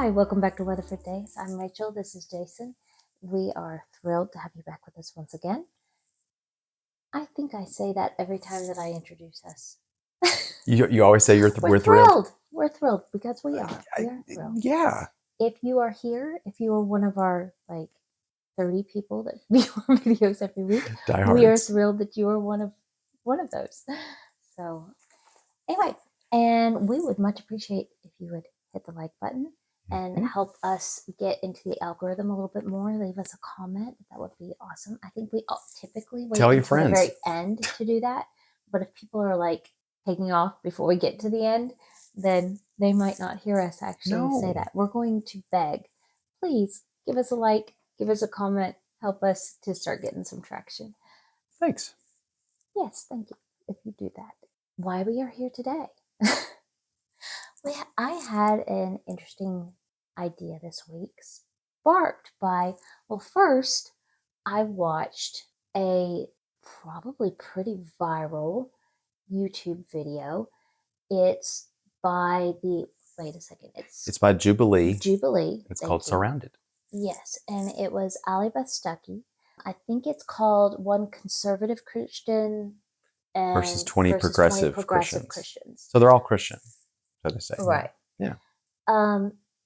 Hi, welcome back to Weatherford Daze. I'm Rachel. This is Jason. We are thrilled to have you back with us once again. I think I say that every time that I introduce us. You always say we're thrilled. We're thrilled because we are. We are thrilled. Yeah. If you are here, if you are one of our 30 people that view our videos every week, we are thrilled that you are one of those. So anyway, and we would much appreciate if you would hit the like button and help us get into the algorithm a little bit more. Leave us a comment. That would be awesome. I think we typically wait until the very end to do that. But if people are taking off before we get to the end, then they might not hear us actually say that. We're going to beg. Please give us a like, give us a comment, help us to start getting some traction. Thanks. Yes, thank you if you do that. Why we are here today. I had an interesting idea this week, sparked by, first, I watched a probably pretty viral YouTube video. It's by it's by Jubilee. It's called Surrounded. Yes, and it was Allie Beth Stuckey. I think it's called One Conservative Christian versus 20 progressive Christians. So they're all Christian, so to say. Right. Yeah.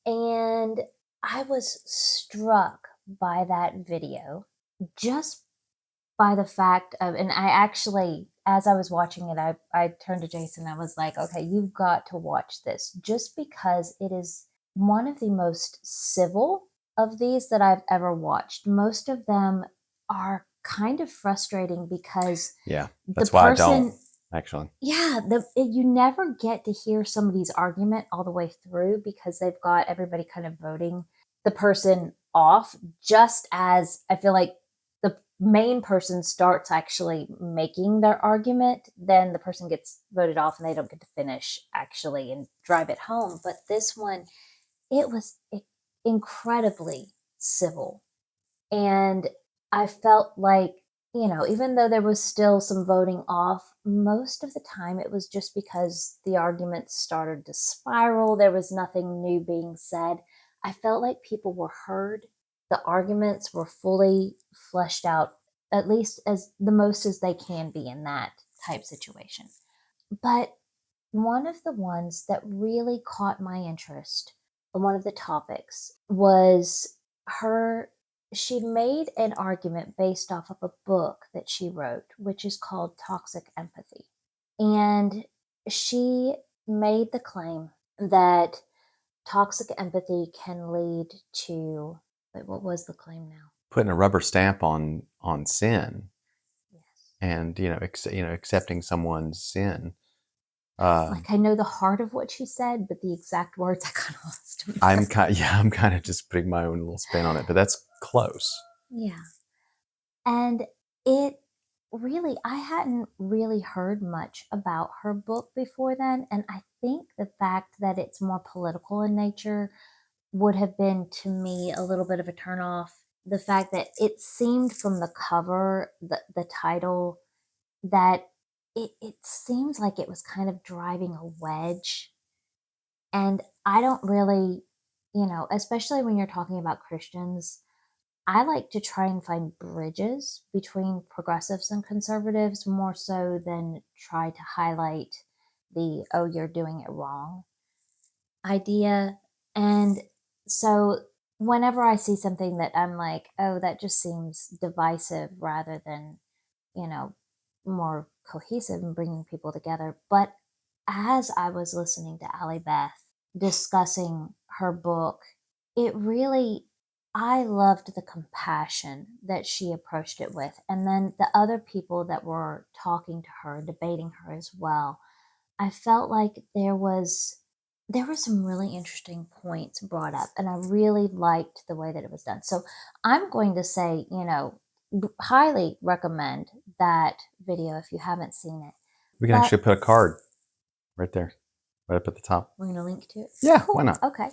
And I was struck by that video just by the fact of, and I actually, as I was watching it, I turned to Jason. I was like, okay, you've got to watch this just because it is one of the most civil of these that I've ever watched. Most of them are kind of frustrating because that's why I don't. Actually, you never get to hear somebody's argument all the way through because they've got everybody kind of voting the person off just as I feel like the main person starts actually making their argument, then the person gets voted off and they don't get to finish actually and drive it home. But this one, it was incredibly civil. And I felt like, even though there was still some voting off, most of the time it was just because the arguments started to spiral. There was nothing new being said. I felt like people were heard. The arguments were fully fleshed out, at least as the most as they can be in that type situation. But one of the ones that really caught my interest, one of the topics, was she made an argument based off of a book that she wrote, which is called Toxic Empathy. And she made the claim that toxic empathy can lead to, what was the claim now? Putting a rubber stamp on sin. Yes. And, accepting someone's sin. I know the heart of what she said, but the exact words I kind of lost. I'm kind of just putting my own little spin on it, but that's close. Yeah. And it really, I hadn't really heard much about her book before then. And I think the fact that it's more political in nature would have been, to me, a little bit of a turnoff. The fact that it seemed from the cover, the title, that it seems like it was kind of driving a wedge. And I don't really, especially when you're talking about Christians, I like to try and find bridges between progressives and conservatives more so than try to highlight the, oh, you're doing it wrong idea. And so whenever I see something that I'm like, oh, that just seems divisive rather than, more cohesive and bringing people together. But as I was listening to Allie Beth discussing her book, I loved the compassion that she approached it with. And then the other people that were talking to her, debating her as well, I felt like there were some really interesting points brought up, and I really liked the way that it was done. So I'm going to say, highly recommend that video if you haven't seen it. We can actually put a card right there, right up at the top. We're going to link to it? Yeah, cool. Why not? Okay.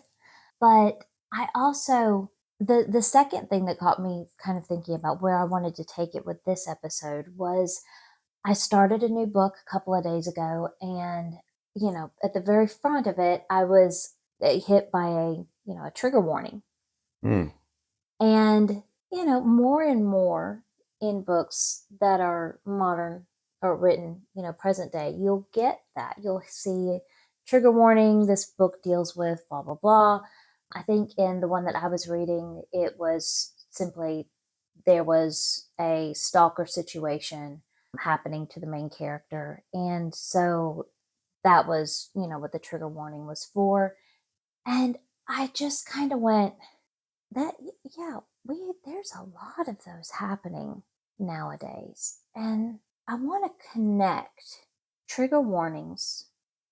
But I also, the second thing that got me kind of thinking about where I wanted to take it with this episode was I started a new book a couple of days ago, and, at the very front of it, I was hit by a a trigger warning. Mm. And, more and more in books that are modern or written, present day, you'll get that. You'll see trigger warning, this book deals with blah, blah, blah. I think in the one that I was reading, it was simply there was a stalker situation happening to the main character. And so that was, what the trigger warning was for. And I just kind of went, that, yeah, there's a lot of those happening nowadays. And I want to connect trigger warnings,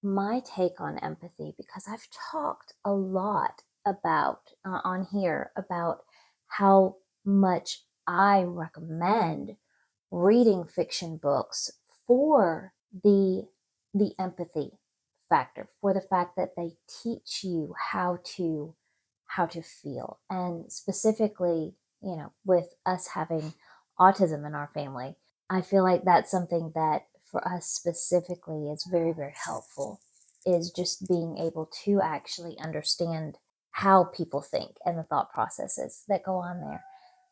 my take on empathy, because I've talked a lot about on here about how much I recommend reading fiction books for the empathy factor, for the fact that they teach you how to feel. And specifically, with us having autism in our family, I feel like that's something that for us specifically is very, very helpful, is just being able to actually understand how people think and the thought processes that go on there.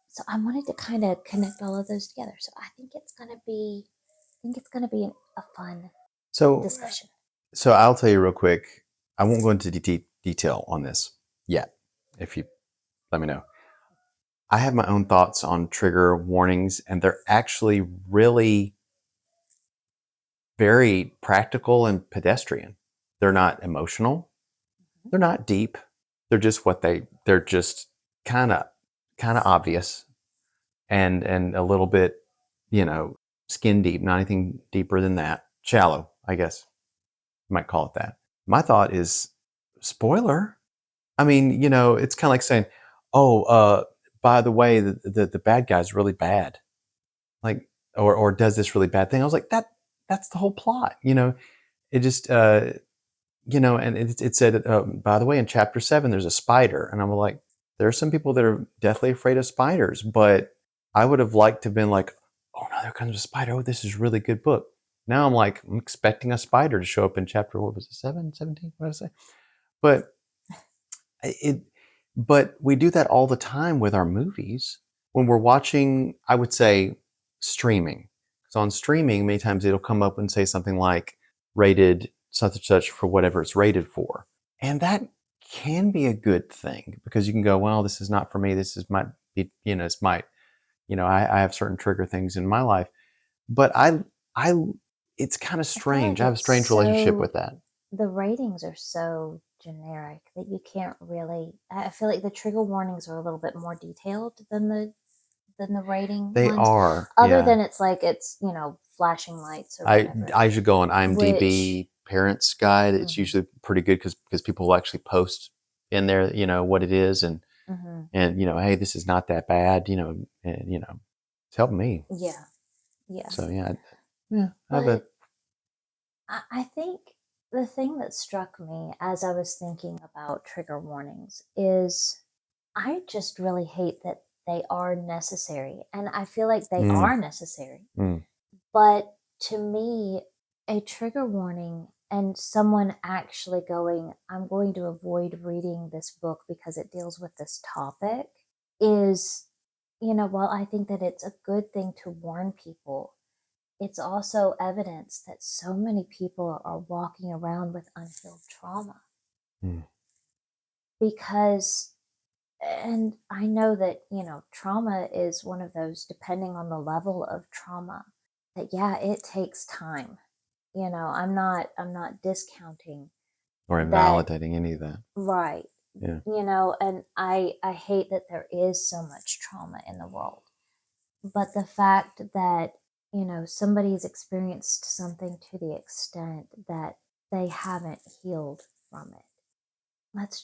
So I wanted to kind of connect all of those together. So I think it's going to be a fun discussion. So I'll tell you real quick. I won't go into detail on this yet. If you let me know. I have my own thoughts on trigger warnings, and they're actually really very practical and pedestrian. They're not emotional. They're not deep. They're just they're just kind of obvious and a little bit, skin deep, not anything deeper than that. Shallow, I guess you might call it that. My thought is spoiler. I mean, it's kind of like saying, oh, by the way, the bad guy's really bad. Like, or does this really bad thing. I was like, that's the whole plot. It just, and it said, by the way, in chapter 7, there's a spider. And I'm like, there are some people that are deathly afraid of spiders, but I would have liked to have been like, oh no, there comes a spider. Oh, this is a really good book. Now I'm expecting a spider to show up in chapter, what was it, 7, 17? What did I say? But we do that all the time with our movies when we're watching, I would say, streaming. Because on streaming, many times it'll come up and say something like rated such and such for whatever it's rated for. And that can be a good thing because you can go, well, this is not for me. This is might be, it's might, I have certain trigger things in my life. But it's kind of strange. I have a strange relationship with that. The ratings are so generic that you can't really. I feel like the trigger warnings are a little bit more detailed than the rating. They ones. are. Other than it's flashing lights or whatever. I should go on IMDb parents guide. It's usually pretty good because people will actually post in there, what it is and hey, this is not that bad, and it's helped me. Yeah. Yeah. So I think the thing that struck me as I was thinking about trigger warnings is I just really hate that they are necessary. And I feel like they are necessary. But to me, a trigger warning and someone actually going, I'm going to avoid reading this book because it deals with this topic is, while I think that it's a good thing to warn people, it's also evidence that so many people are walking around with unhealed trauma. Because, and I know that, trauma is one of those, depending on the level of trauma, that, yeah, it takes time. I'm not discounting or invalidating any of that. Right. Yeah. And I hate that there is so much trauma in the world. But the fact that, somebody's experienced something to the extent that they haven't healed from it. That's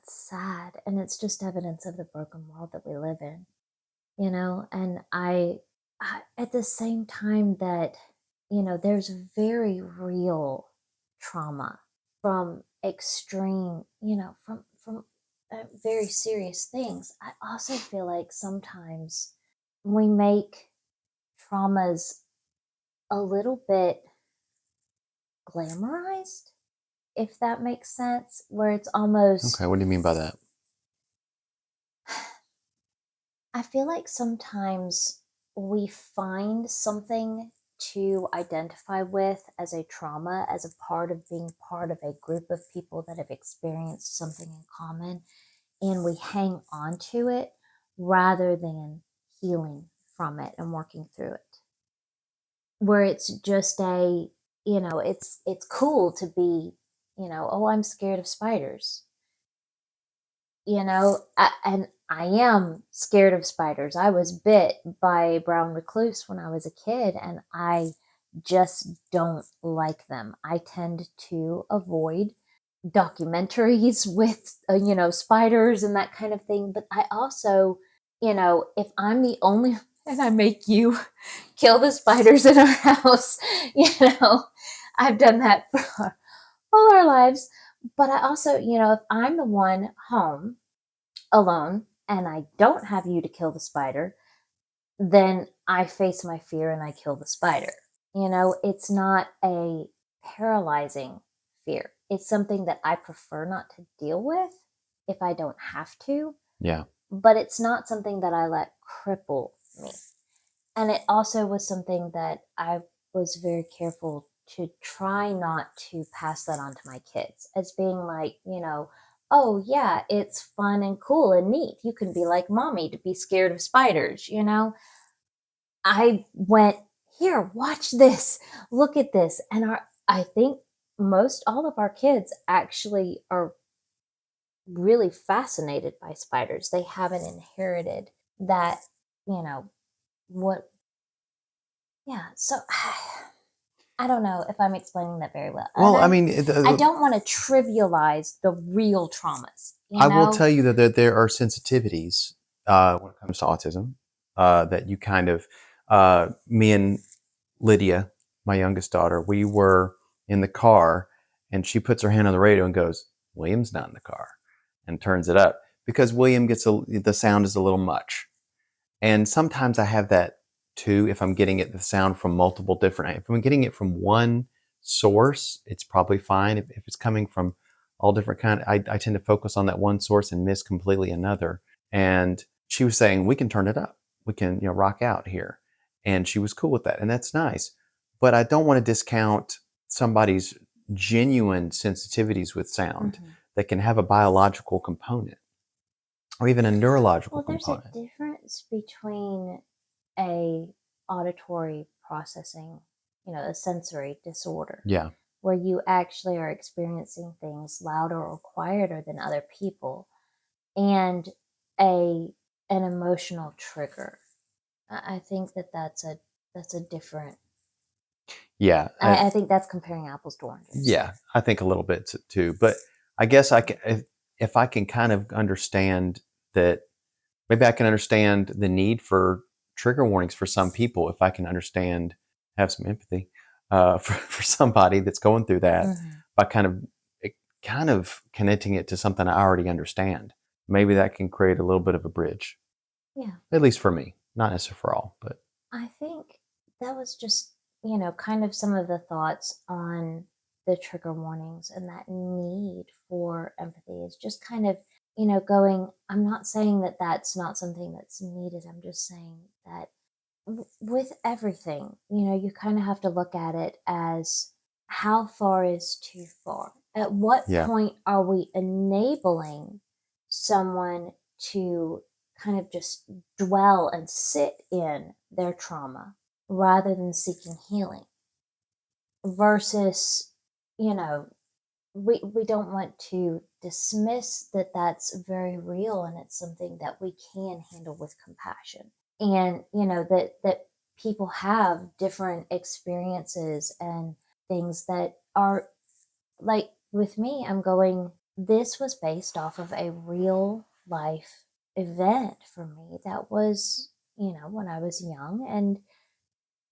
sad. And it's just evidence of the broken world that we live in, and I at the same time that, there's very real trauma from extreme, from very serious things. I also feel like sometimes we make traumas a little bit glamorized, if that makes sense, where it's almost... Okay, what do you mean by that? I feel like sometimes we find something to identify with as a trauma, as a part of being part of a group of people that have experienced something in common, and we hang on to it rather than healing from it and working through it. Where it's just it's cool to be, oh, I'm scared of spiders. And I am scared of spiders. I was bit by a brown recluse when I was a kid, and I just don't like them. I tend to avoid documentaries with, spiders and that kind of thing. But I also, if I'm the only, and I make you kill the spiders in our house, I've done that for all our lives. But I also, if I'm the one home alone and I don't have you to kill the spider, then I face my fear and I kill the spider. It's not a paralyzing fear. It's something that I prefer not to deal with if I don't have to, Yeah. but it's not something that I let cripple me. And it also was something that I was very careful to try not to pass that on to my kids as being like, oh, yeah, it's fun and cool and neat. You can be like mommy to be scared of spiders. I went, here, watch this, look at this. And I think most all of our kids actually are really fascinated by spiders. They haven't inherited that, you know, what yeah, so I don't know if I'm explaining that very well. And Well, I mean, I don't want to trivialize the real traumas, you I will know? tell you that there are sensitivities when it comes to autism that you kind of, me and Lydia, my youngest daughter, we were in the car and she puts her hand on the radio and goes, William's not in the car, and turns it up because William gets the sound is a little much. And sometimes I have that too if I'm getting the sound from multiple different, if I'm getting it from one source, it's probably fine. If it's coming from all different I tend to focus on that one source and miss completely another. And she was saying, we can turn it up. We can, rock out here. And she was cool with that. And that's nice. But I don't want to discount somebody's genuine sensitivities with sound Mhm. that can have a biological component or even a neurological Well, there's a component. difference between a auditory processing, a sensory disorder, Yeah. where you actually are experiencing things louder or quieter than other people, and a an emotional trigger. I think that's a different. Yeah. I think that's comparing apples to oranges. Yeah, I think a little bit too. But I guess I can, if I can kind of understand that, maybe I can understand the need for trigger warnings for some people. If I can understand, have some empathy for somebody that's going through that Hmm. by kind of connecting it to something I already understand. Maybe that can create a little bit of a bridge, Yeah, at least for me, not necessarily for all, but I think that was just, kind of some of the thoughts on the trigger warnings and that need for empathy is just kind of, going, I'm not saying that that's not something that's needed. I'm just saying that with everything, you kind of have to look at it as how far is too far? At what yeah, point are we enabling someone to kind of just dwell and sit in their trauma rather than seeking healing? Versus, you know, we don't want to dismiss that that's very real and it's something that we can handle with compassion, and that people have different experiences and things that are like with me. I'm going, this was based off of a real life event for me that was, when I was young, and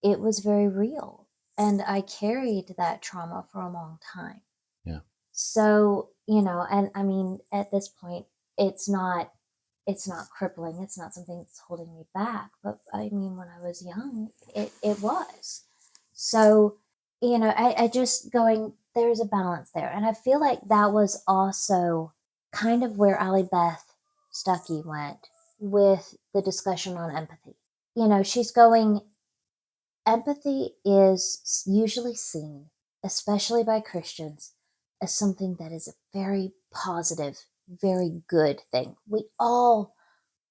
it was very real, and I carried that trauma for a long time. yeah, So, and I mean, at this point, it's not it's not crippling. It's not something that's holding me back. But I mean, when I was young, it was. So, I just going, there's a balance there. And I feel like that was also kind of where Allie Beth Stuckey went with the discussion on empathy. She's going, empathy is usually seen, especially by Christians, as something that is a very positive, very good thing. We all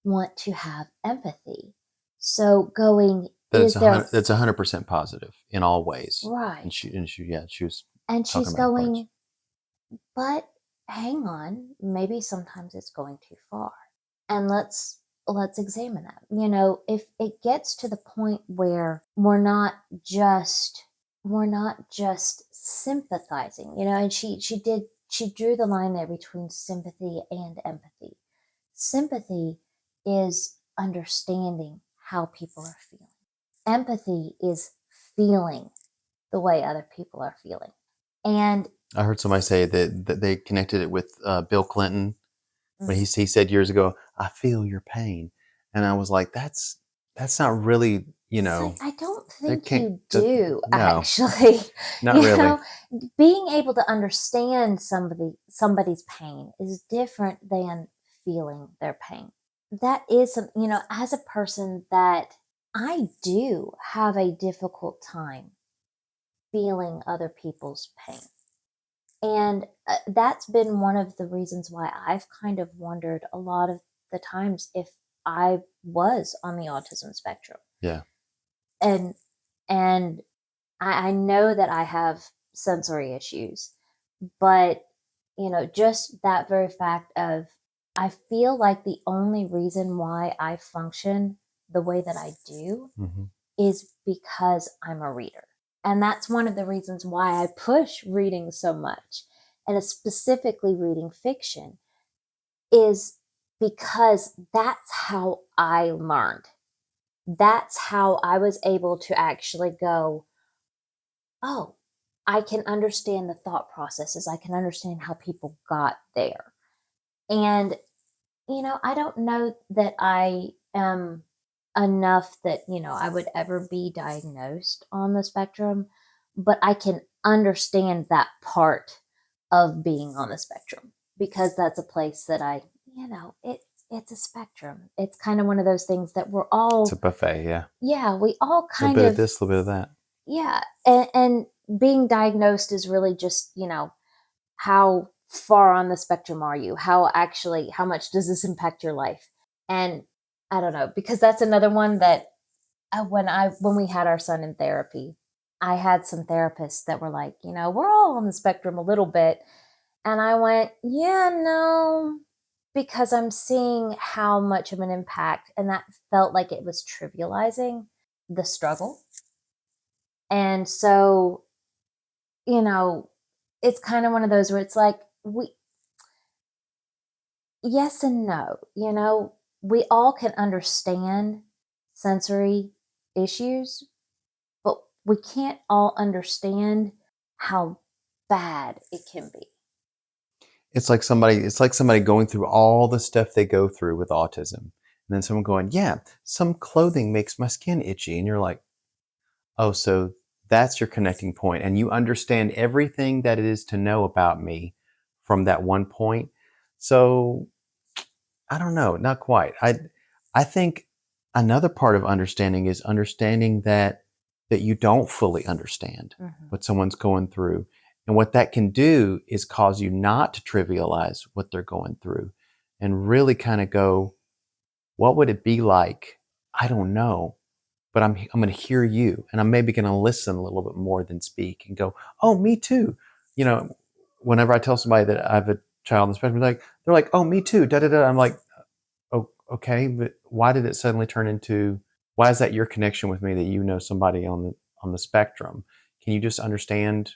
want to have empathy. So going, is there, That's 100% positive in all ways. right? And she was And talking she's about parts. going, but hang on, maybe sometimes it's going too far. And let's examine that. If it gets to the point where we're not just sympathizing, and she drew the line there between sympathy and empathy. Sympathy is understanding how people are feeling. Empathy is feeling the way other people are feeling. And I heard somebody say that they connected it with Bill Clinton when he said years ago, "I feel your pain," and I was like, "That's not really, I don't that think can't you that, do, no, actually. not you really." know, Being able to understand somebody's pain is different than feeling their pain. That is as a person that I do have a difficult time feeling other people's pain. And that's been one of the reasons why I've kind of wondered a lot of the times if I was on the autism spectrum. Yeah. And and I know that I have sensory issues, but just that very fact of, I feel like the only reason why I function the way that I do Mm-hmm. is because I'm a reader. And that's one of the reasons why I push reading so much, and specifically reading fiction, is because that's how I learned. That's how I was able to actually go, oh, I can understand the thought processes. I can understand how people got there. And, I don't know that I am enough that, I would ever be diagnosed on the spectrum, but I can understand that part of being on the spectrum, because that's a place that it's a spectrum. It's kind of one of those things that we're It's a all, buffet, yeah. yeah, we all A little kind bit of of, this, a little bit of that. yeah. And being diagnosed is really just, how far on the spectrum are you? How much does this impact your life? And I don't know, because that's another one that when we had our son in therapy, I had some therapists that were like, we're all on the spectrum a little bit. And I went, yeah, no, because I'm seeing how much of an impact, and that felt like it was trivializing the struggle. And so, you know, it's kind of one of those where it's like, yes and no. We all can understand sensory issues, but we can't all understand how bad it can be. It's like somebody going through all the stuff they go through with autism. And then someone going, "Yeah, some clothing makes my skin itchy." And you're like, "Oh, so that's your connecting point, and you understand everything that it is to know about me from that one point." So I don't know, not quite. I think another part of understanding is understanding that you don't fully understand Mm-hmm. what someone's going through. And what that can do is cause you not to trivialize what they're going through and really kind of go, what would it be like? I don't know, but I'm going to hear you, and I'm maybe going to listen a little bit more than speak and go, "Oh, me too." You know, whenever I tell somebody that I have a child on the spectrum, they're like, "Oh, me too." Da da da. I'm like, "Oh, okay, but why did it suddenly turn into? Why is that your connection with me that you know somebody on the spectrum? Can you just understand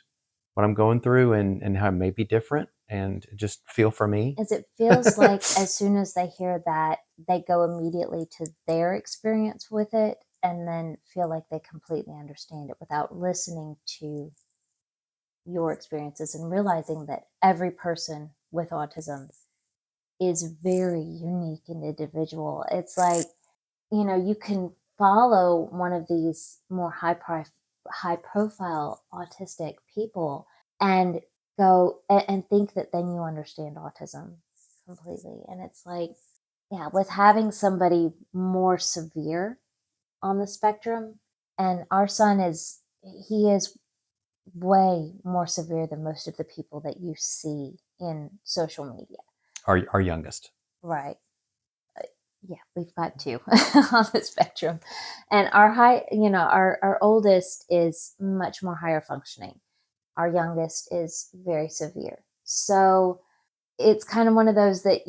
what I'm going through and how it may be different and just feel for me?" As it feels like as soon as they hear that, they go immediately to their experience with it and then feel like they completely understand it without listening to your experiences and realizing that every person with autism is very unique and individual. It's like, you can follow one of these more high profile autistic people and go and think that then you understand autism completely. And it's like, yeah, with having somebody more severe on the spectrum, and our son he is way more severe than most of the people that you see in social media. Our youngest. Right. Yeah, we've got two on the spectrum. And our oldest is much more higher functioning. Our youngest is very severe. So it's kind of one of those that,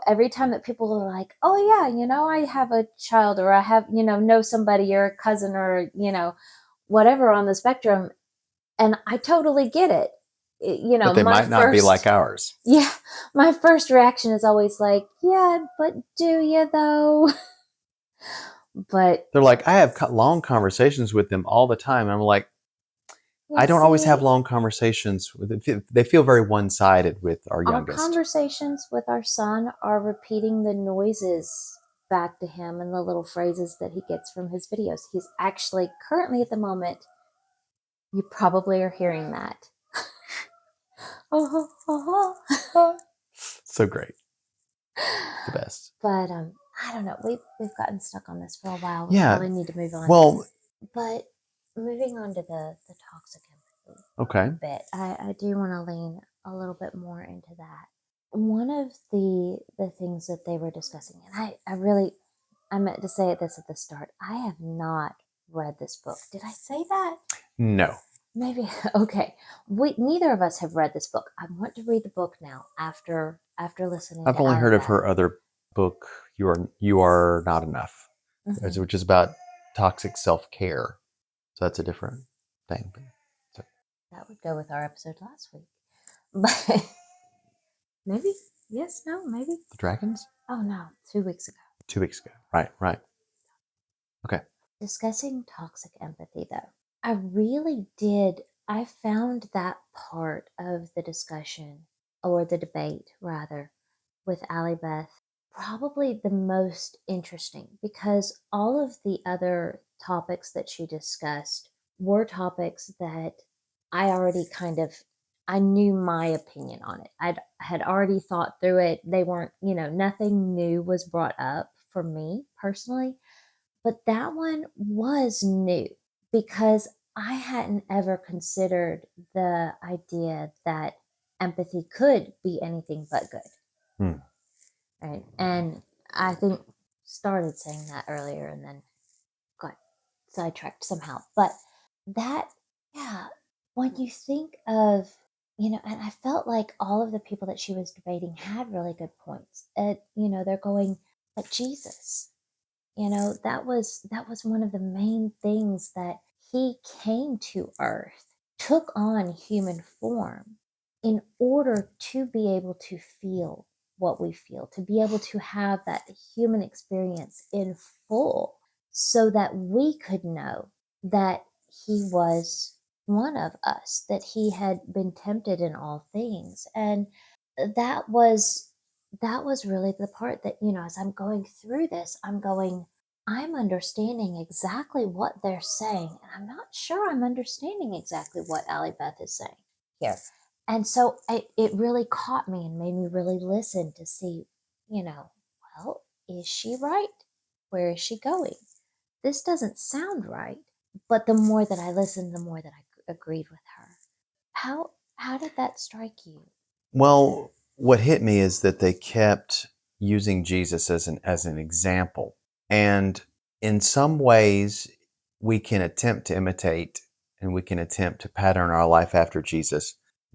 every time that people are like, oh yeah, I have a child, or I have, know somebody, or a cousin, or, whatever on the spectrum. And I totally get it. But they might not be like ours. Yeah, my first reaction is always like, yeah, but do you though? But they're like, I have long conversations with them all the time. And I'm like, yeah, I don't always have see, long conversations with them. They feel very one-sided with our our youngest. conversations with our son are repeating the noises back to him and the little phrases that he gets from his videos. He's actually currently at the moment, you probably are hearing that. So great. The best. But I don't know. We've gotten stuck on this for a while. We Yeah. probably need to move on. Well, but moving on to the toxic empathy. Okay. Bit, I do want to lean a little bit more into that. One of the things that they were discussing, and I meant to say this at the start. I have not read this book. Did I say that? No. Maybe. Okay. Neither of us have read this book. I want to read the book now after listening. I've only heard of her other book, You Are Not Enough, which is about toxic self-care. So that's a different thing. So. That would go with our episode last week. But maybe. Yes, no, maybe. The Dragons? Oh no, 2 weeks ago. 2 weeks ago. Right. Okay. Discussing toxic empathy, though. I found that part of the discussion, or the debate rather, with Allie Beth probably the most interesting, because all of the other topics that she discussed were topics that I already I knew my opinion on it. I had already thought through it. They weren't, nothing new was brought up for me personally. But that one was new, because I hadn't ever considered the idea that empathy could be anything but good. Right. And I think started saying that earlier and then got sidetracked somehow. But that, yeah, when you think of, and I felt like all of the people that she was debating had really good points. They're going, but Jesus, that was one of the main things, that he came to earth, took on human form in order to be able to feel what we feel, to be able to have that human experience in full, so that we could know that he was one of us, that he had been tempted in all things. And that was really the part that, as I'm going through this, I'm understanding exactly what they're saying, and I'm not sure I'm understanding exactly what Allie Beth is saying here. And so it really caught me and made me really listen to see, well, is she right? Where is she going? This doesn't sound right. But the more that I listened, the more that I agreed with her. How did that strike you? Well, what hit me is that they kept using Jesus as an example. And in some ways, we can attempt to imitate and we can attempt to pattern our life after Jesus.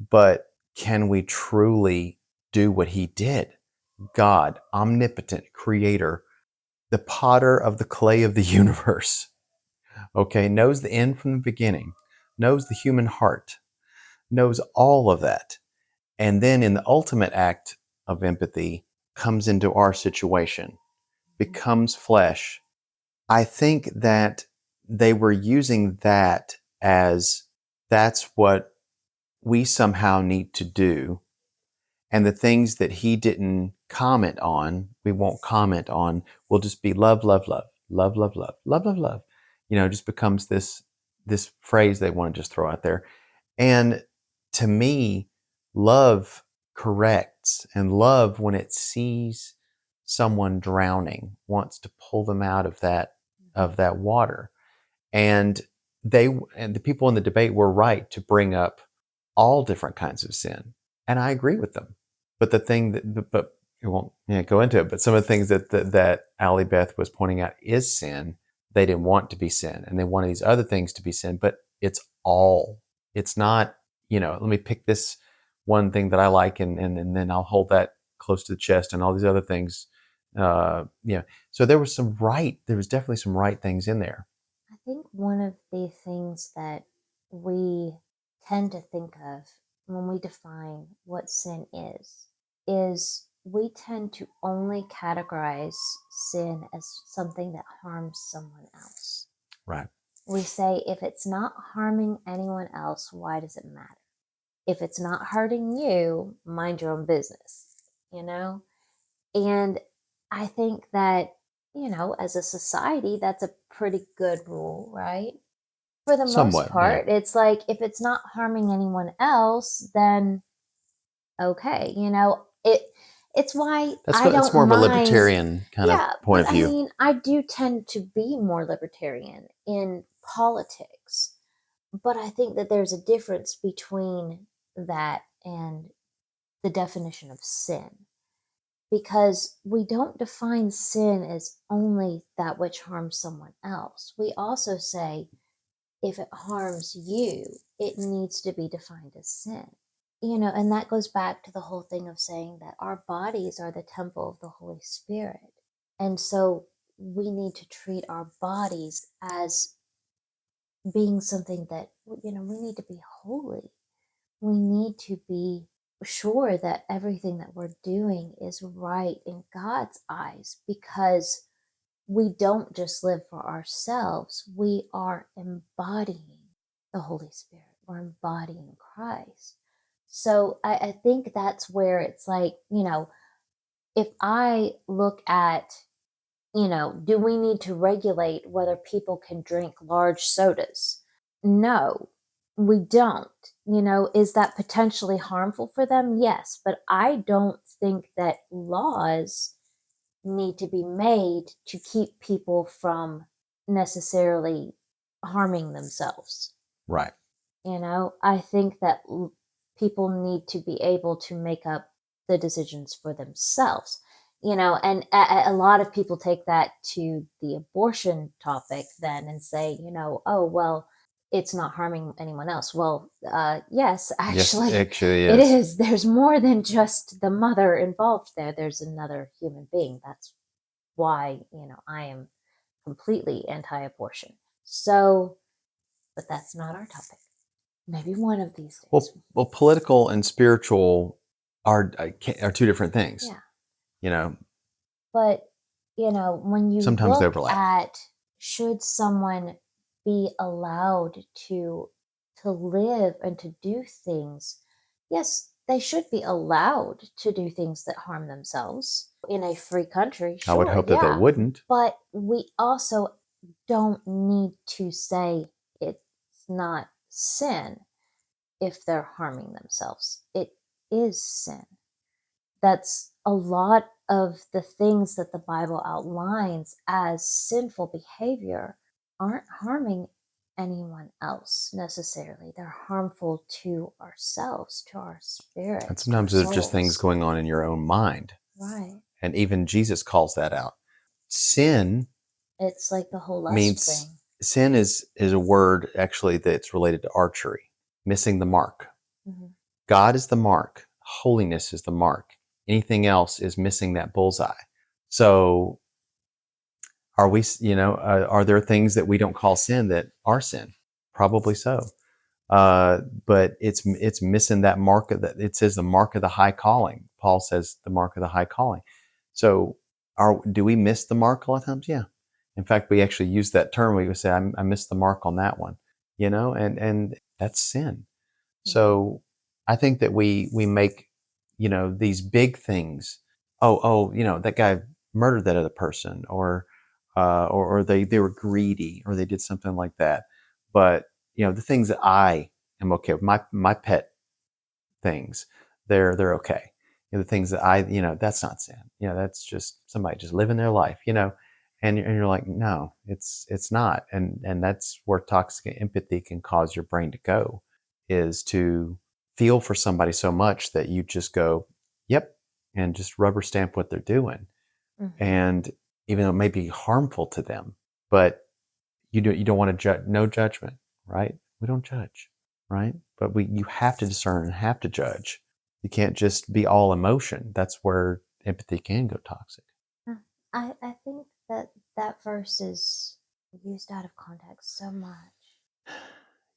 But can we truly do what he did? God, omnipotent creator, the potter of the clay of the universe, okay, knows the end from the beginning, knows the human heart, knows all of that. And then in the ultimate act of empathy, comes into our situation, becomes flesh. I think that they were using that as that's what we somehow need to do. And the things that he didn't comment on, we won't comment on, will just be love, love, love, love, love, love, love, love, love. It just becomes this phrase they want to just throw out there. And to me, love corrects, and love, when it sees someone drowning, wants to pull them out of that water. And the people in the debate were right to bring up all different kinds of sin, and I agree with them. But the thing but it won't go into it. But some of the things that Allie Beth was pointing out is sin. They didn't want to be sin, and they wanted these other things to be sin. But it's not. Let me pick this one thing that I like, and then I'll hold that close to the chest, and all these other things. So there was definitely some right things in there. I think one of the things that we tend to think of when we define what sin is we tend to only categorize sin as something that harms someone else. Right. We say, if it's not harming anyone else, why does it matter? If it's not hurting you, mind your own business, And I think that, as a society, that's a pretty good rule, right? For the most Somewhat, yeah. part, it's like, if it's not harming anyone else, then okay, it's why I That's don't more of a mind. libertarian kind of Yeah, point but of I view. mean, I do tend to be more libertarian in politics. But I think that there's a difference between that and the definition of sin. Because we don't define sin as only that which harms someone else. We also say, if it harms you, it needs to be defined as sin. And that goes back to the whole thing of saying that our bodies are the temple of the Holy Spirit. And so we need to treat our bodies as being something that, we need to be holy. We need to be sure that everything that we're doing is right in God's eyes, because we don't just live for ourselves. We are embodying the Holy Spirit. We're embodying Christ. So I think that's where it's like, if I look at, do we need to regulate whether people can drink large sodas? No, we don't. Is that potentially harmful for them? Yes, but I don't think that laws need to be made to keep people from necessarily harming themselves. Right. I think that people need to be able to make up the decisions for themselves. And a lot of people take that to the abortion topic then and say, oh, well, it's not harming anyone else. Well, yes, Yes, actually, actually it is. is. There's more than just the mother involved there. There's another human being. That's why, I am completely anti-abortion. So, but that's not our topic. Maybe one of these days. Well, political and spiritual are two different things. Yeah. You know, But, when you sometimes they look overlap. at, should someone be allowed to live and to do things? Yes, they should be allowed to do things that harm themselves in a free country. I would Sure, hope that they yeah. wouldn't. But we also don't need to say it's not sin if they're harming themselves. It is sin. That's a lot of the things that the Bible outlines as sinful behavior aren't harming anyone else necessarily. They're harmful to ourselves, to our And spirits, to our sometimes there's just things souls. going on in your own mind. Right. And even Jesus calls that out. Sin It's like the whole lust means thing. sin is a word actually that's related to archery, missing the mark. Mm-hmm. God is the mark. Holiness is the mark. Anything else is missing that bullseye. So are we, are there things that we don't call sin that are sin? Probably so. But it's missing that mark of that. It says the mark of the high calling. Paul says the mark of the high calling. So do we miss the mark a lot of times? Yeah. In fact, we actually use that term. We would say, I missed the mark on that one, and that's sin. So I think that we make, these big things. Oh, that guy murdered that other person, or they were greedy, or they did something like that. But the things that I am okay with, my pet things, they're okay. the things that that's not sin. That's just somebody just living their life, and you're like, no, it's not. And that's where toxic empathy can cause your brain to go, is to feel for somebody so much that you just go, yep, and just rubber stamp what they're doing. Mm-hmm. And even though it may be harmful to them, but you don't want to judge. No judgment, right? We don't judge, right? But you have to discern and have to judge. You can't just be all emotion. That's where empathy can go toxic. I think that verse is used out of context so much.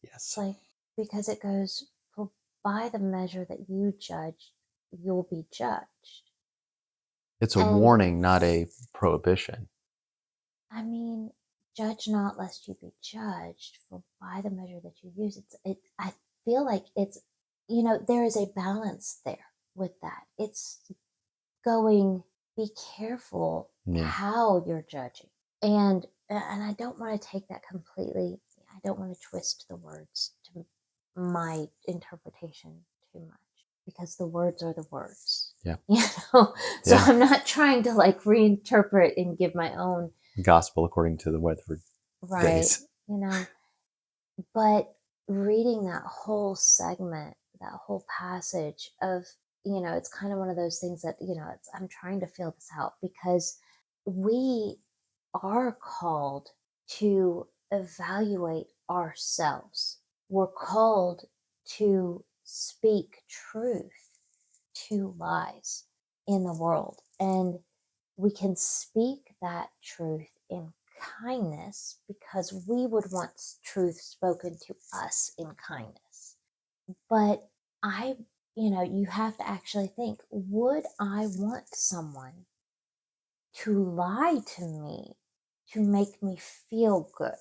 Yes. Like, because it goes, for by the measure that you judge, you'll be judged. It's a And warning, not a prohibition. I mean, judge not lest you be judged, for by the measure that you use, I feel like it's, there is a balance there with that. It's going, be careful Yeah. how you're judging. And I don't want to take that completely. I don't want to twist the words to my interpretation too much, because the words are the words. Yeah. So Yeah. I'm not trying to like reinterpret and give my own Gospel according to the Weatherford right, Daze. but reading that whole segment, that whole passage of, it's kind of one of those things that, I'm trying to feel this out, because we are called to evaluate ourselves. We're called to speak truth to lies in the world. And we can speak that truth in kindness because we would want truth spoken to us in kindness. But you have to actually think, would I want someone to lie to me to make me feel good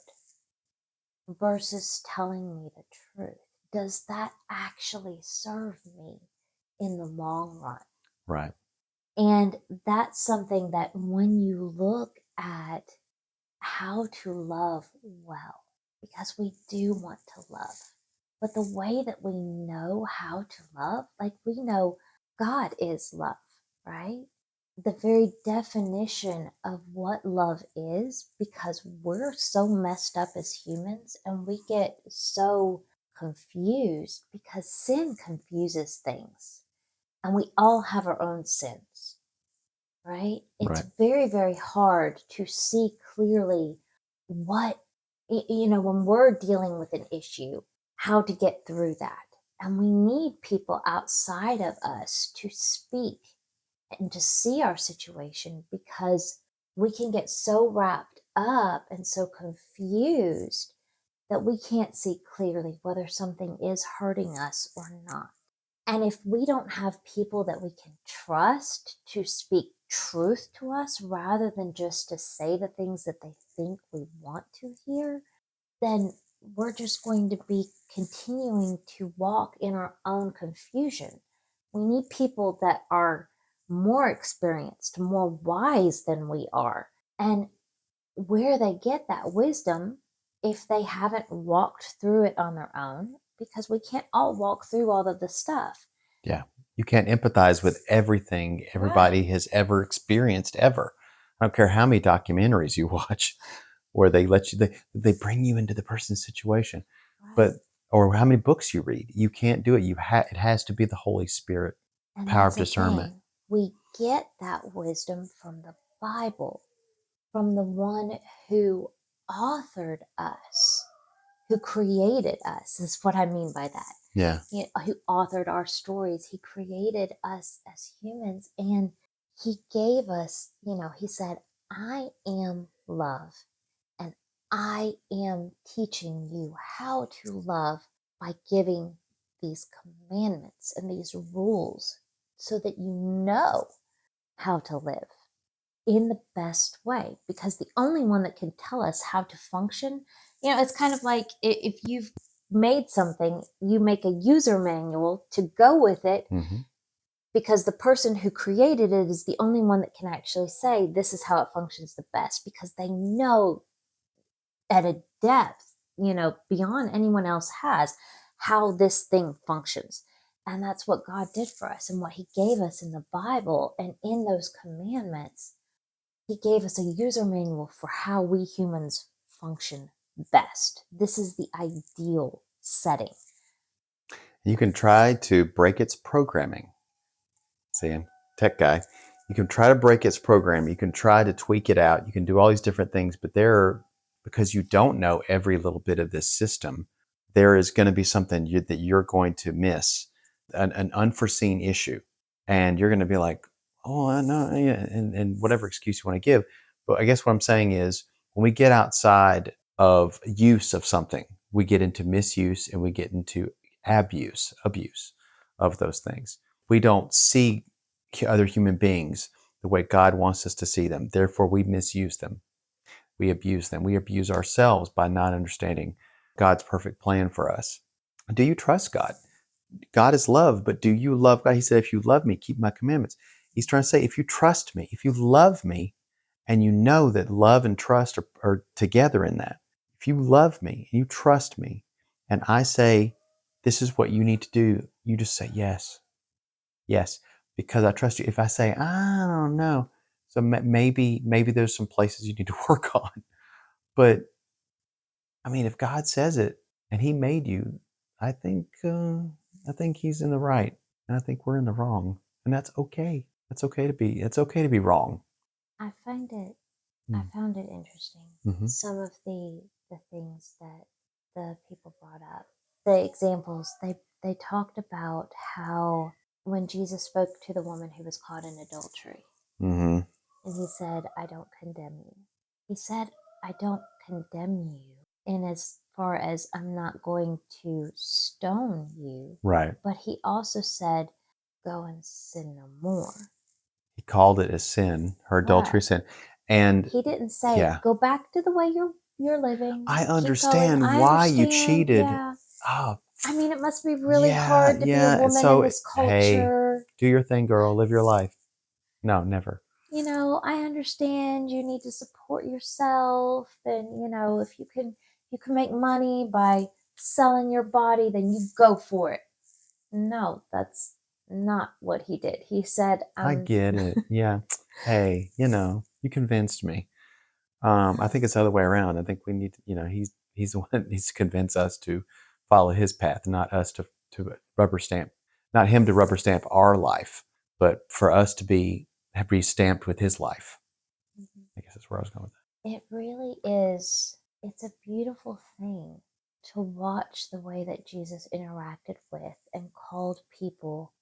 versus telling me the truth? Does that actually serve me in the long run? Right. And that's something that when you look at how to love well, because we do want to love, but the way that we know how to love, like we know God is love, right? The very definition of what love is, because we're so messed up as humans and we get so confused because sin confuses things, and we all have our own sins, right? It's Right. very, very hard to see clearly what, when we're dealing with an issue, how to get through that. And we need people outside of us to speak and to see our situation, because we can get so wrapped up and so confused that we can't see clearly whether something is hurting us or not. And if we don't have people that we can trust to speak truth to us rather than just to say the things that they think we want to hear, then we're just going to be continuing to walk in our own confusion. We need people that are more experienced, more wise than we are. And where they get that wisdom, if they haven't walked through it on their own, because we can't all walk through all of the stuff. Yeah. You can't empathize with everything everybody Right. has ever experienced ever. I don't care how many documentaries you watch where they bring you into the person's situation, but Right. or how many books you read. You can't do it. It has to be the Holy Spirit, And power that's of the discernment. thing. We get that wisdom from the Bible, from the one who authored us, who created us, is what I mean by that. Yeah. Who authored our stories. He created us as humans, and he gave us, he said, I am love, and I am teaching you how to love by giving these commandments and these rules so that you know how to live in the best way. Because the only one that can tell us how to function, it's kind of like if you've made something, you make a user manual to go with it, Mm-hmm. because the person who created it is the only one that can actually say this is how it functions the best, because they know at a depth, beyond anyone else has, how this thing functions. And that's what God did for us and what he gave us in the Bible. And in those commandments, he gave us a user manual for how we humans function best. This is the ideal setting. You can try to break its programming. See, I'm a tech guy. You can try to break its program. You can try to tweak it out. You can do all these different things, but because you don't know every little bit of this system, there is going to be something that you're going to miss, an unforeseen issue. And you're going to be like, oh, I know, yeah, and whatever excuse you want to give. But I guess what I'm saying is when we get outside of use of something, we get into misuse and we get into abuse of those things. We don't see other human beings the way God wants us to see them. Therefore, we misuse them. We abuse them. We abuse ourselves by not understanding God's perfect plan for us. Do you trust God? God is love, but do you love God? He said, if you love me, keep my commandments. He's trying to say, if you trust me, if you love me, and you know that love and trust are together in that. If you love me and you trust me, and I say, this is what you need to do, you just say yes. Yes, because I trust you. If I say, I don't know, so maybe there's some places you need to work on. But I mean, if God says it and He made you, I think He's in the right, and I think we're in the wrong, and that's okay. That's okay to be. It's okay to be wrong. I find it I Mm. found it interesting. Mm-hmm. Some of the things that the people brought up, the examples they talked about how when Jesus spoke to the woman who was caught in adultery, Mm-hmm. and he said, "I don't condemn you." He said, "I don't condemn you," in as far as I'm not going to stone you, Right. but he also said, "Go and sin no more." He called it a sin, her adultery Right. sin, and He didn't say, yeah, "Go back to the way you're living. I Keep going." understand I why you understand. cheated. Yeah. Oh, I mean, it must be really yeah, hard to be a yeah. woman in So, this hey, culture. do your thing, girl. Live your life. No, never. I understand you need to support yourself, and if you can make money by selling your body, then you go for it. No, that's not what he did. He said, I get it. Yeah. Hey, you convinced me. I think it's the other way around. I think we need to, he's the one that needs to convince us to follow his path, not us to rubber stamp, not him to rubber stamp our life, but for us to be stamped with his life. I guess that's where I was going with it really is. It's a beautiful thing to watch the way that Jesus interacted with and called people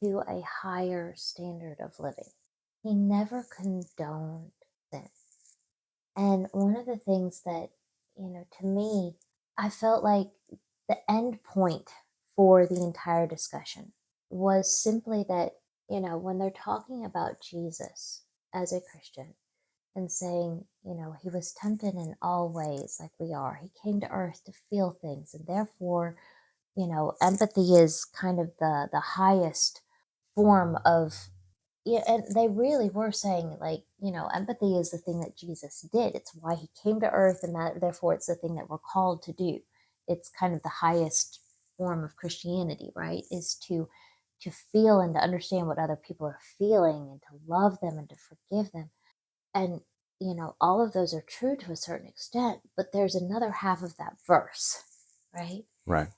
to a higher standard of living. He never condoned sin. And one of the things that, to me, I felt like the end point for the entire discussion was simply that, when they're talking about Jesus as a Christian and saying, he was tempted in all ways like we are. He came to earth to feel things, and therefore, empathy is kind of the highest form of, yeah, and they really were saying, like, empathy is the thing that Jesus did. It's why he came to earth, and that therefore it's the thing that we're called to do. It's kind of the highest form of Christianity, right? Is to feel and to understand what other people are feeling and to love them and to forgive them. And all of those are true to a certain extent, but there's another half of that verse, right? that. Right.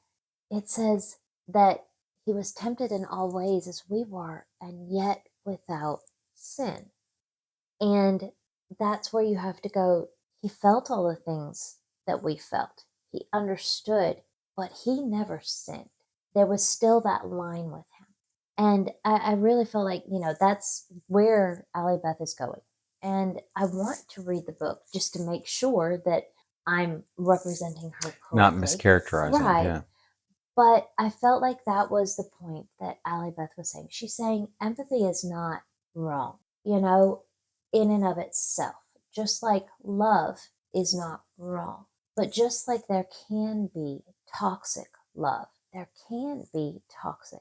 It says that he was tempted in all ways as we were, and yet without sin. And that's where you have to go. He felt all the things that we felt, he understood, but he never sinned. There was still that line with him. And I really feel like, that's where Allie Beth is going. And I want to read the book just to make sure that I'm representing her Not correctly. mischaracterizing it. Right. Yeah. But I felt like that was the point that Allie Beth was saying. She's saying empathy is not wrong, in and of itself. Just like love is not wrong. But just like there can be toxic love, there can be toxic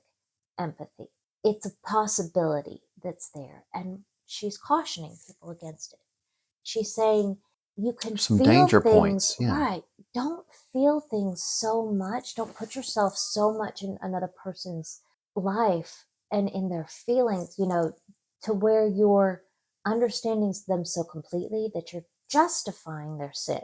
empathy. It's a possibility that's there. And she's cautioning people against it. She's saying you can Some feel danger things, points. Yeah. right? Don't feel things so much. Don't put yourself so much in another person's life and in their feelings, to where you're understanding them so completely that you're justifying their sin.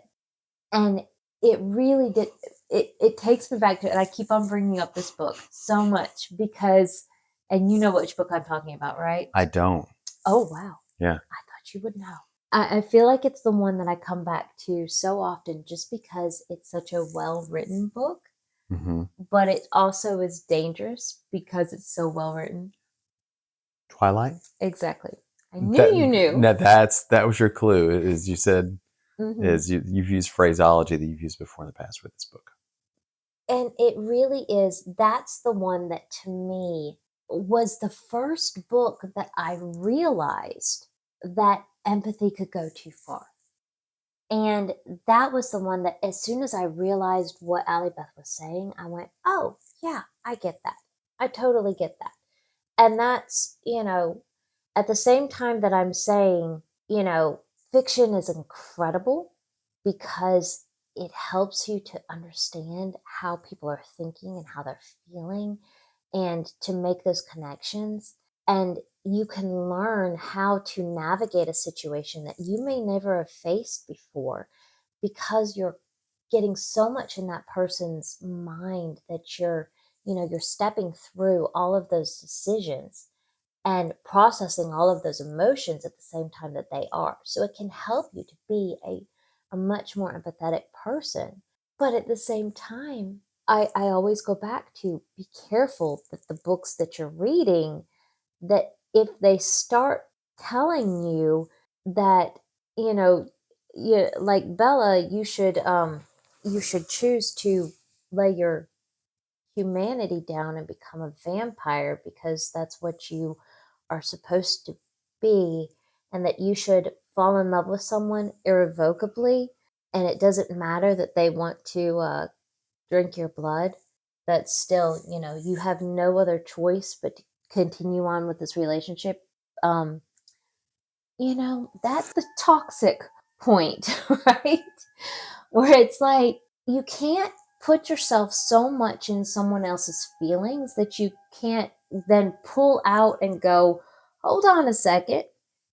And it really did, it takes me back to, and I keep on bringing up this book so much because, and you know which book I'm talking about, right? I don't. Oh, wow. Yeah. I thought you would know. I feel like it's the one that I come back to so often just because it's such a well written book, Hmm. but it also is dangerous because it's so well written. Twilight. Exactly. I knew That you knew. that was your clue. Is you said Hmm. is you've used phraseology that you've used before in the past with this book. And it really is. That's the one that to me was the first book that I realized that empathy could go too far. And that was the one that, as soon as I realized what Allie Beth was saying, I went, oh, yeah, I get that. I totally get that. And that's, at the same time that I'm saying, fiction is incredible because it helps you to understand how people are thinking and how they're feeling and to make those connections. And you can learn how to navigate a situation that you may never have faced before because you're getting so much in that person's mind that you're stepping through all of those decisions and processing all of those emotions at the same time that they are. So it can help you to be a much more empathetic person. But at the same time, I always go back to be careful that the books that you're reading, that if they start telling you that, you know, like Bella, you should choose to lay your humanity down and become a vampire because that's what you are supposed to be, and that you should fall in love with someone irrevocably, and it doesn't matter that they want to drink your blood. That still, you have no other choice but to continue on with this relationship. um that's the toxic point, right? Where it's like you can't put yourself so much in someone else's feelings that you can't then pull out and go, hold on a second,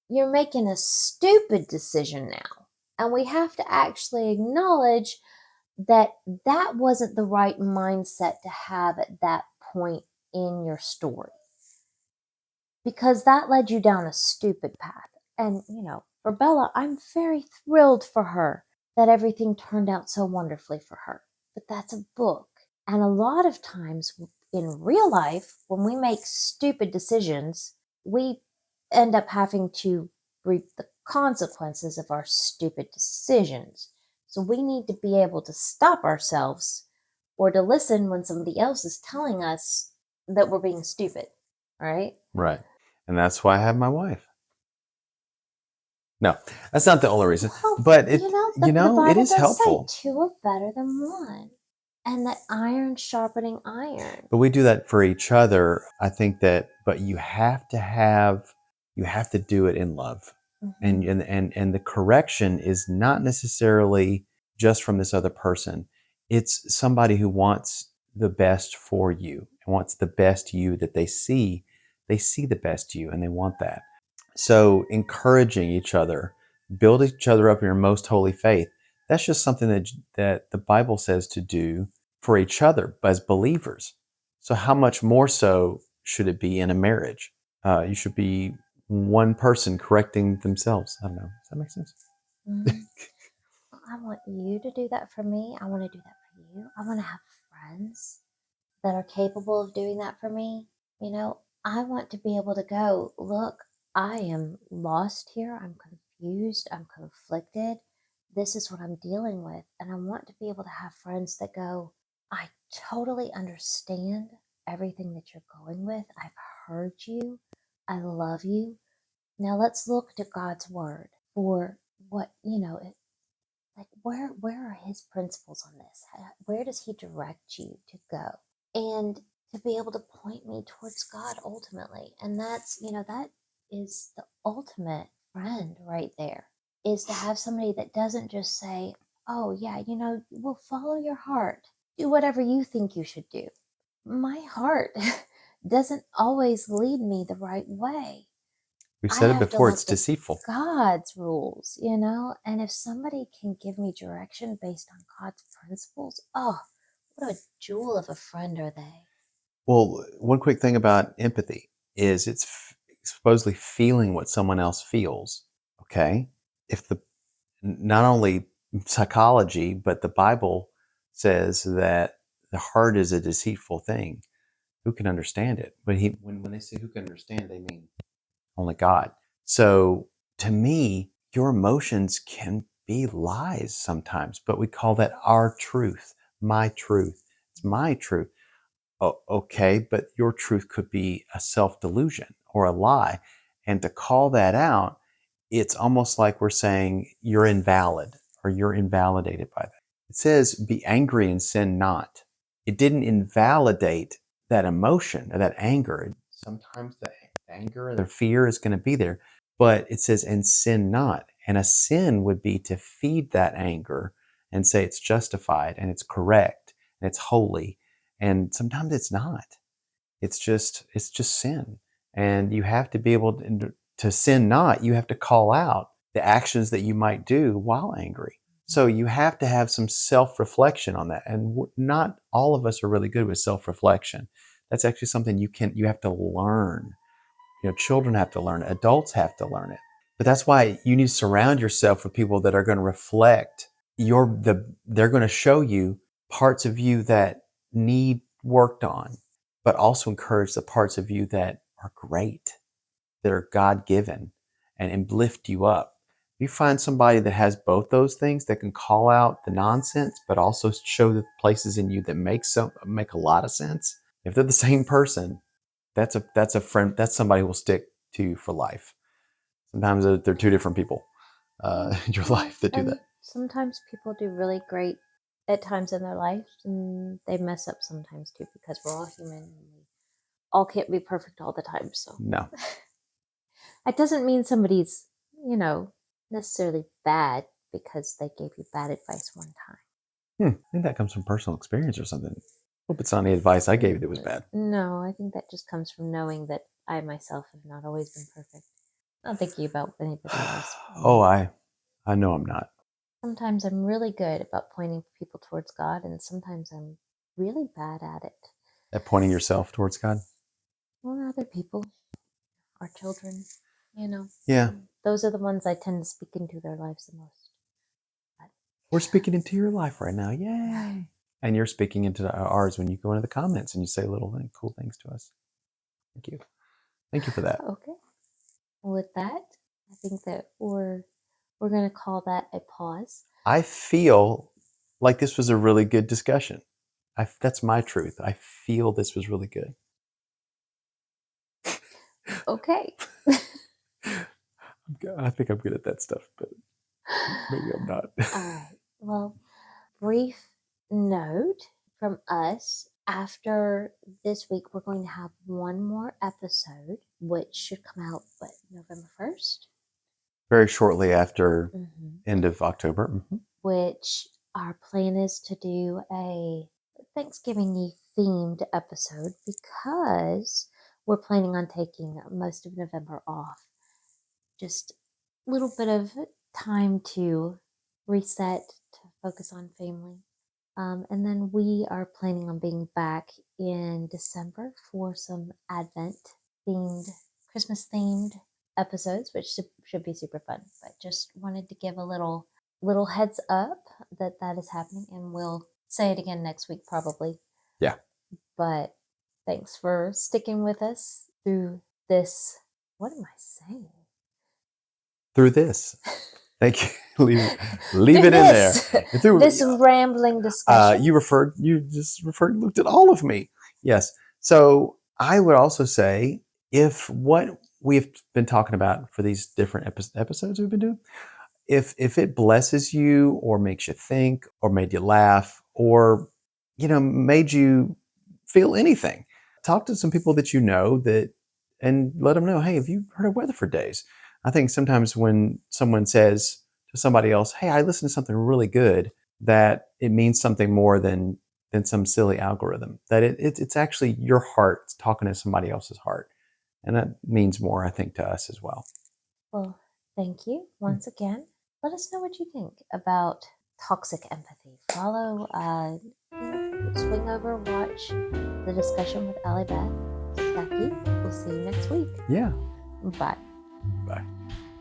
you're making a stupid decision now. And we have to actually acknowledge that that wasn't the right mindset to have at that point in your story because that led you down a stupid path. And, for Bella, I'm very thrilled for her that everything turned out so wonderfully for her. But that's a book. And a lot of times in real life, when we make stupid decisions, we end up having to reap the consequences of our stupid decisions. So we need to be able to stop ourselves or to listen when somebody else is telling us that we're being stupid, right? Right. And that's why I have my wife. No, that's not the only reason. Well, But the it Bible is does say helpful. two are better than one, and that iron sharpening iron. But we do that for each other. I think that, but you have to do it in love. Hmm. And the correction is not necessarily just from this other person. It's somebody who wants the best for you and wants the best you that they see the best you and they want that. So encouraging each other, build each other up in your most holy faith. That's just something that the Bible says to do for each other as believers. So how much more so should it be in a marriage? You should be one person correcting themselves. I don't know. Does that make sense? Hmm. I want you to do that for me. I want to do that for you. I want to have friends that are capable of doing that for me. I want to be able to go, look, I am lost here. I'm confused. I'm conflicted. This is what I'm dealing with. And I want to be able to have friends that go, I totally understand everything that you're going with. I've heard you. I love you. Now let's look to God's word for what, like where are his principles on this? Where does he direct you to go? And to be able to point me towards God ultimately. And that is the ultimate friend right there. is to have somebody that doesn't just say, oh, yeah, well, follow your heart. Do whatever you think you should do. My heart doesn't always lead me the right way. We've I said it have to before, it's look at deceitful. God's rules, and if somebody can give me direction based on God's principles, oh, what a jewel of a friend are they. Well, one quick thing about empathy is it's supposedly feeling what someone else feels. Okay. If not only psychology, but the Bible says that the heart is a deceitful thing. Who can understand it? But when they say who can understand, they mean only God. So to me, your emotions can be lies sometimes, but we call that our truth, my truth. It's my truth. Oh, okay, but your truth could be a self-delusion or a lie. And to call that out, it's almost like we're saying you're invalid or you're invalidated by that. It says, be angry and sin not. It didn't invalidate that emotion or that anger. Sometimes the anger and the fear is going to be there, but it says, and sin not. And a sin would be to feed that anger and say it's justified and it's correct and it's holy. And sometimes it's not. It's just sin. And you have to be able to sin not. You have to call out the actions that you might do while angry. So you have to have some self-reflection on that. And not all of us are really good with self-reflection. That's actually something you have to learn. Children have to learn it. Adults have to learn it. But that's why you need to surround yourself with people that are going to reflect they're going to show you parts of you that need worked on, but also encourage the parts of you that are great, that are God-given, and lift you up. You find somebody that has both those things, that can call out the nonsense, but also show the places in you that make a lot of sense. If they're the same person, that's a friend. That's somebody who will stick to you for life. Sometimes they're two different people in your life that do that. Sometimes people do really great at times in their life, and they mess up sometimes too, because we're all human and we all can't be perfect all the time. So No. it doesn't mean somebody's, necessarily bad because they gave you bad advice one time. I think that comes from personal experience or something. Hope it's not any advice I gave you that was bad. No, I think that just comes from knowing that I myself have not always been perfect. Not thinking about anybody else. Oh, I know I'm not. Sometimes I'm really good about pointing people towards God, and sometimes I'm really bad at it. At pointing yourself towards God? Or other people, our children, Yeah. Those are the ones I tend to speak into their lives the most. But, We're speaking into your life right now. Yay. And you're speaking into ours when you go into the comments and you say little cool things to us. Thank you. Thank you for that. Okay. With that, I think that we're going to call that a pause. I feel like this was a really good discussion. That's my truth. I feel this was really good. Okay. I think I'm good at that stuff, but maybe I'm not. All right. Well, brief note from us. After this week, we're going to have one more episode, which should come out, November 1st? Very shortly after end of October. Mm-hmm. Which our plan is to do a Thanksgiving themed episode because we're planning on taking most of November off. Just a little bit of time to reset, to focus on family. And then we are planning on being back in December for some Advent themed, Christmas themed episodes, which should be super fun. But just wanted to give a little heads up that is happening, and we'll say it again next week probably. Yeah. But thanks for sticking with us through this. What am I saying? Through this. Thank you. Leave it in there. This rambling discussion. You just looked at all of me. Yes. So I would also say, if what we've been talking about for these different episodes we've been doing, if it blesses you or makes you think or made you laugh or, made you feel anything, talk to some people that you know and let them know, hey, have you heard of Weatherford Daze? I think sometimes when someone says, to somebody else, hey, I listened to something really good, that it means something more than some silly algorithm. That it's actually your heart talking to somebody else's heart. And that means more, I think, to us as well. Well, thank you once again. Let us know what you think about toxic empathy. Follow, swing over, watch the discussion with Allie Beth Stuckey. We'll see you next week. Yeah. Bye. Bye.